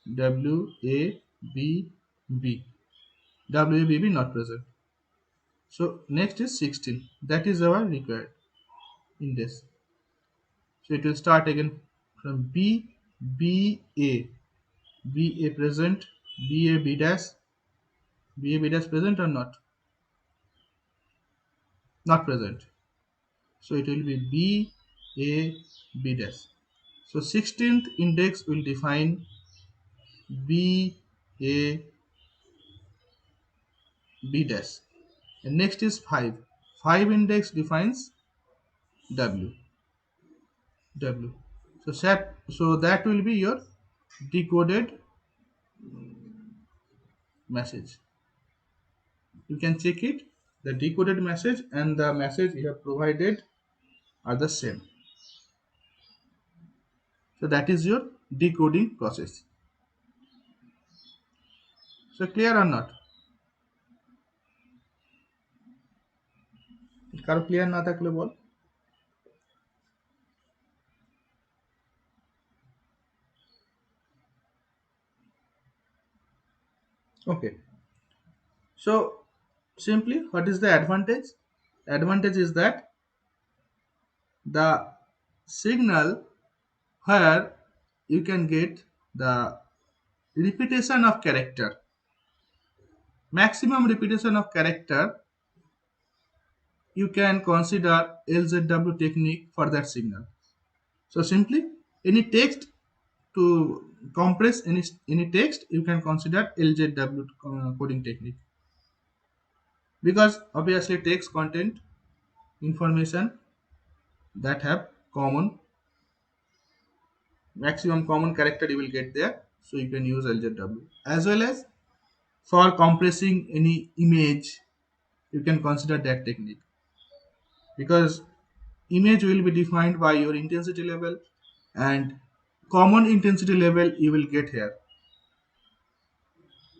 S1: WABB. WABB not present. So next is 16. That is our required index. So it will start again from B, BA. BA present, BAB dash. BAB dash present or not? Not present. So it will be BAB dash. So 16th index will define BAB dash. And next is 5. 5 index defines W. So that will be your decoded message. You can check it. The decoded message and the message you have provided are the same. So that is your decoding process. So clear or not? কারো clear না থাকলে বল। Okay. So simply, what is the advantage? Advantage is that the signal where you can get the repetition of character, maximum repetition of character, you can consider LZW technique for that signal. So simply, any text to compress any text, you can consider LZW coding technique, because obviously text content information that have common maximum common character you will get there, so you can use LZW. As well as for compressing any image, you can consider that technique, because image will be defined by your intensity level, and common intensity level you will get here.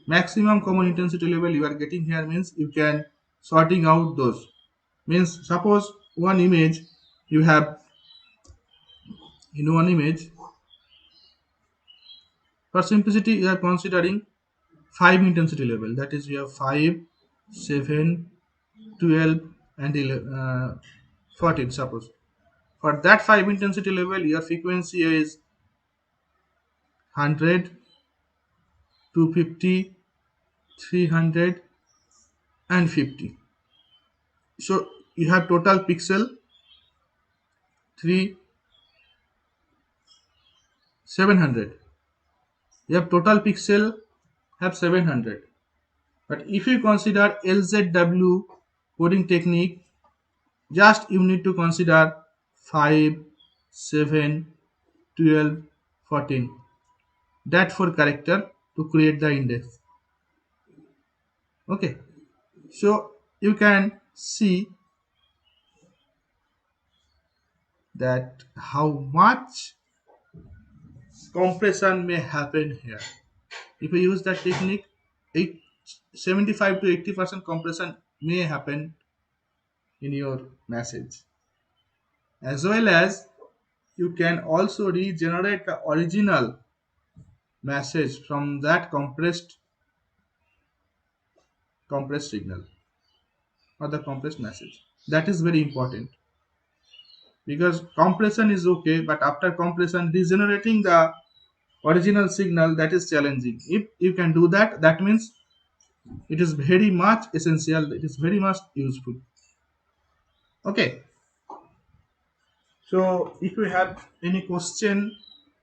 S1: Maximum common intensity level you are getting here means you can sorting out those. Means suppose one image you have, in one image, for simplicity you are considering 5 intensity level, that is you have 5, 7, 12, and 14, suppose. For that 5 intensity level, your frequency is 100, 250, 300, and 50. So you have total pixel 3, 700. You have total pixel have 700. But if you consider LZW coding technique, just you need to consider 5, 7, 12, 14. That for character to create the index. Okay. So you can see that how much compression may happen here. If you use that technique, 75 to 80% compression may happen in your message. As well as you can also regenerate the original message from that compressed signal or the compressed message. That is very important because compression is okay, but after compression, regenerating the original signal, that is challenging. If you can do that, that means it is very much essential, it is very much useful. Okay, so if you have any question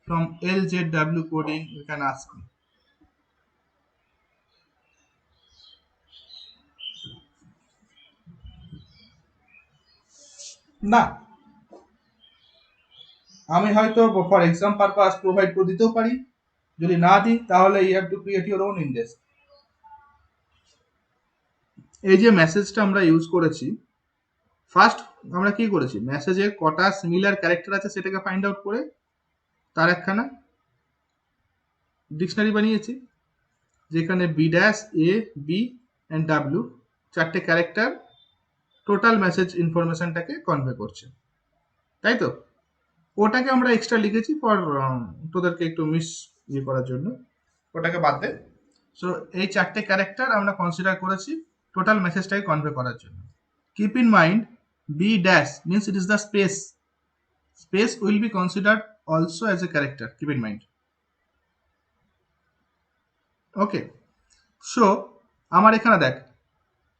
S1: from LZW coding, you can ask me. না, আমি হয়তো for exam purpose provide করে দিতেও পারি, যদি না দিই তাহলে you have to create your own index. এই যে মেসেজটা আমরা ইউজ করেছি, ফার্স্ট আমরা কি করেছি, মেসেজে কটা সিমিলার ক্যারেক্টার আছে সেটাকে ফাইন্ড আউট করে তার একখানা ডিকশনারি বানিয়েছি, যেখানে B dash, A, B and W চারটে ক্যারেক্টার টোটাল মেসেজ ইনফরমেশনটাকে কনভে করছে, তাই তো? ওটাকে আমরা এক্সট্রা লিখেছি ফর তোদেরকে একটু ইয়ে করার জন্য, ওটাকে বাদ দে। সো এই চারটে ক্যারেক্টার আমরা কনসিডার করেছি টোটাল মেসেজটাকে কনভে করার জন্য। Keep in mind B dash means it is the space, space will be considered also as a character, keep in mind. Okay, so আমার এখানে দেখ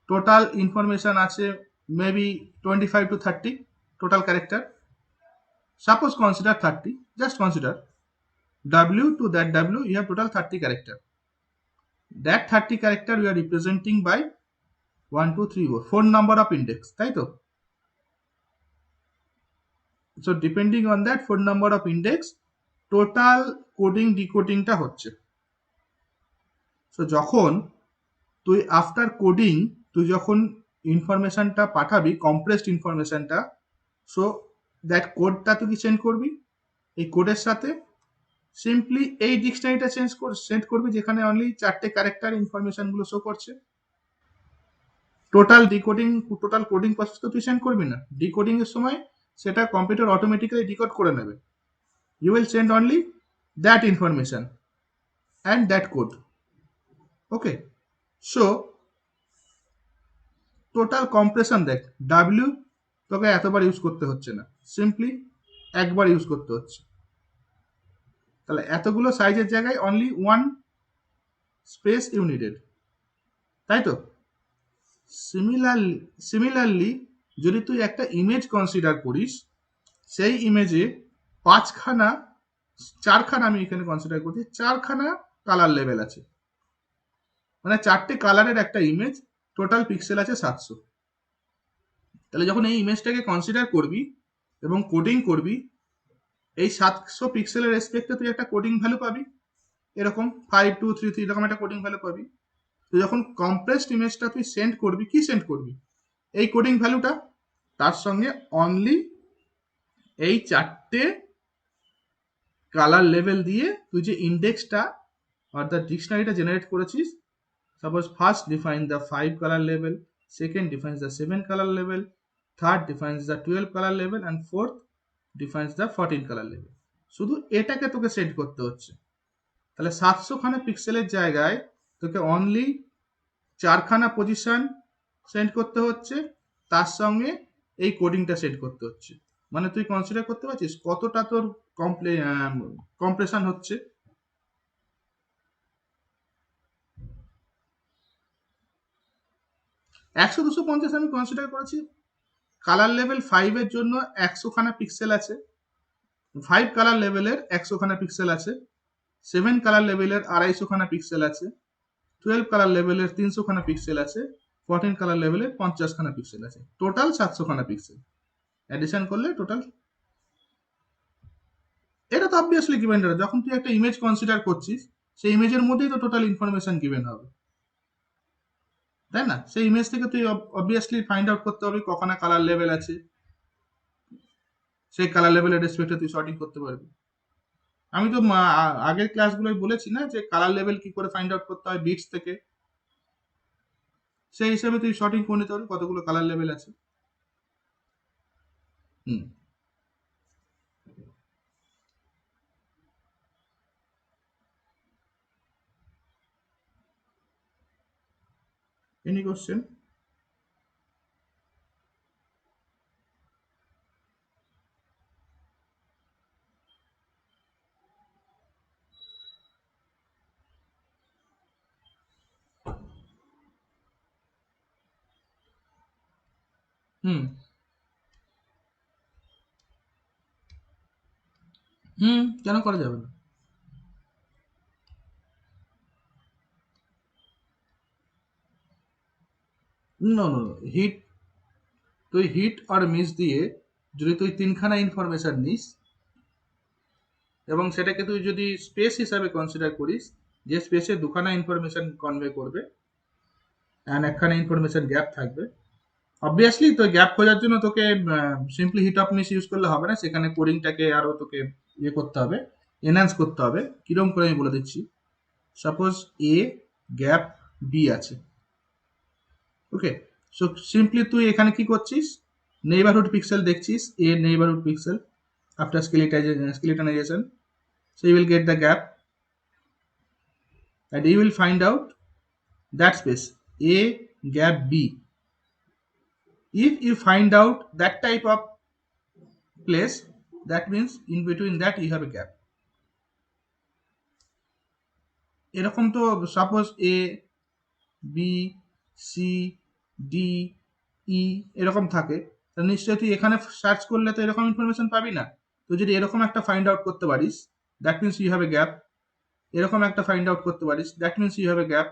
S1: টোটাল ইনফরমেশন আছে maybe 25 to 30 total character. Suppose consider 30, just consider W to that W, you have total 30 character. That 30 character we are representing by 1, 2, 3, 4 number of index, তাই তো? So depending on that 4 number of index, total coding decoding টা হচ্ছে। So যখন তুই after coding তুই যখন ইনফরমেশনটা পাঠাবি, compressed ইনফরমেশনটা, সো দ্যাট কোডটা তুই সেন্ড করবি, এই কোডের সাথে সিম্পলি এই ডিকশনারিটা সেন্ড করবি যেখানে অনলি চারটে ক্যারেক্টার ইনফরমেশনগুলো শো করছে। টোটাল কোডিং প্রসেস তো তুই সেন্ড করবি না, ডিকোডিং এর সময় সেটা কম্পিউটার অটোমেটিক্যালি ডিকোড করে নেবে। You will send only that information and that code. Okay, so total compression দেখ, ডাব্লিউ তোকে এতবার ইউজ করতে হচ্ছে না, সিম্পলি একবার ইউজ করতে হচ্ছে। তাহলে এতগুলো সাইজের জায়গায় only one space you needed, তাই তো? সিমিলারলি যদি তুই একটা ইমেজ কনসিডার করিস, সেই ইমেজে চারখানা আমি এখানে কনসিডার করছি, চারখানা কালার লেভেল আছে, মানে চারটে কালারের একটা ইমেজ, টোটাল পিক্সেল আছে 700। তাহলে যখন এই ইমেজটাকে কনসিডার করবি এবং কোডিং করবি, এই 700 পিক্সেলের রেসপেক্টে তুই একটা কোডিং ভ্যালু পাবি, এরকম 5233 এরকম একটা কোডিং ভ্যালু পাবি। তো যখন কম্প্রেসড ইমেজটা তুই সেন্ড করবি, কি সেন্ড করবি? এই কোডিং ভ্যালুটা, তার সঙ্গে অনলি এই চারটে কালার লেভেল দিয়ে তুই যে ইন্ডেক্সটা অর্থাৎ ডিকশনারিটা জেনারেট করেছিস, suppose first define the 5 colour level, second defines the 7 colour level, third defines the 12 colour level and fourth defines the 14 colour level. শুধু এটাকে তোকে সেট করতে হচ্ছে। তাহলে 700 খানা পিক্সেলের জায়গায় তোকে অনলি চারখানা পজিশন সেন্ড করতে হচ্ছে, তার সঙ্গে এই কোডিংটা সেট করতে হচ্ছে। মানে তুই কনসিডার করতে পারছিস কতটা তোর কম্প্রেশন হচ্ছে। 100-250 আমি কনসিডার করেছি। কালার লেভেল 5 এর জন্য 100 খানা পিক্সেল আছে, 5 কালার লেভেলের 100 খানা পিক্সেল আছে, 7 কালার লেভেলের 250 খানা পিক্সেল আছে, 12 কালার লেভেলের 300 খানা পিক্সেল আছে, 14 কালার লেভেলের 50 খানা পিক্সেল আছে, টোটাল 700 খানা পিক্সেল। অ্যাডিশন করলে টোটাল, এটা তো অবভিয়াসলি গিভেন ডেটা। যখন তুই একটা ইমেজ কনসিডার করছিস, সেই ইমেজের মধ্যেই তো টোটাল ইনফরমেশন গিভেন হবে, তাই না? সেই ইমেজ থেকে তুই অবভিয়াসলি ফাইন্ড আউট করতে হবে কখানা কালার লেভেল আছে, সেই কালার লেভেলের রেসপেক্টে তুই সর্টিং করতে পারবি। আমি তো আগের ক্লাসগুলোই বলেছি না যে কালার লেভেল কি করে ফাইন্ড আউট করতে হয় বিটস থেকে, সেই হিসাবে তুই সর্টিং করে নিতে পারবি কতগুলো কালার লেভেল আছে। হুম, এনি কোশ্চেন? হুম হুম, কেন করা যাবে না? নো নো, হিট, তুই হিট আর মিস দিয়ে যদি তুই তিনখানা ইনফরমেশন নিস এবং সেটাকে তুই যদি স্পেস হিসাবে কনসিডার করিস, যে স্পেসে দুখানা ইনফরমেশন কনভে করবে অ্যান্ড একখানা ইনফরমেশন গ্যাপ থাকবে, অবভিয়াসলি তো গ্যাপ খোঁজার জন্য তোকে simply heat of miss use করলে হবে না, সেখানে কোডিংটাকে আরো তোকে ইয়ে করতে হবে, এনহ্যান্স করতে হবে। কিরকম করে আমি বলে দিচ্ছি। সাপোজ এ গ্যাপ বি আছে, ওকে। সো সিম্পলি তুই এখানে কি করছিস, নেইবারহুড পিক্সেল দেখছিস, a neighbourhood pixel after skeletonization, so you will get the gap and you will find out that space a gap b. If you find out that type of place, that means in between that you have a gap. এরকম তো suppose A B C D E এরকম থাকে, তাহলে নিশ্চয়ই তুই এখানে search করলে তো এরকম ইনফরমেশন পাবি না। তুই যদি এরকম একটা ফাইন্ড আউট করতে পারিস, that means you have a gap. এরকম একটা ফাইন্ড আউট করতে পারিস, that means you have a gap,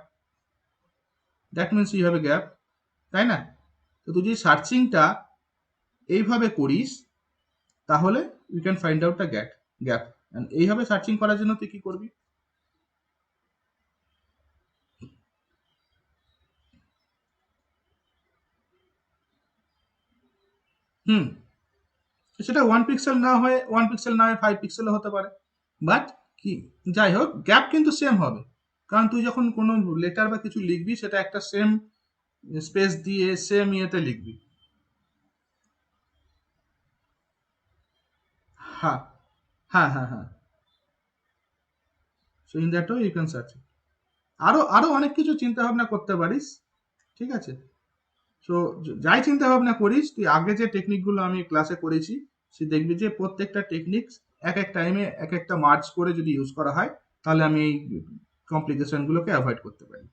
S1: that means you have a gap, তাই না? তো তুই যদি সার্চিংটা এইভাবে করিস, তাহলে you can find out a gap. এইভাবে সার্চিং করার জন্য তুই কি করবি? হুম, সেটা 1 পিক্সেল না হয়ে 1 পিক্সেল না হয়ে 5 পিক্সেলও হতে পারে, বাট কি, যাই হোক গ্যাপ কিন্তু সেম হবে। কারণ তুই যখন কোনো লেটার বা কিছু লিখবি সেটা একটা সেম স্পেস দিয়ে সেম ইয়েতে লিখবি। হ্যাঁ হ্যাঁ হ্যাঁ হ্যাঁ, so in that way you can search. আরো আরো অনেক কিছু চিন্তা ভাবনা করতে পারিস, ঠিক আছে? সো যাই চিন্তা ভাবনা করিস, তুই আগে যে টেকনিকগুলো আমি ক্লাসে করেছি, সে দেখবি যে প্রত্যেকটা টেকনিক এক এক টাইমে এক একটা মার্চ করে যদি ইউজ করা হয়, তাহলে আমি এই কমপ্লিকেশনগুলোকে অ্যাভয়েড করতে পারি।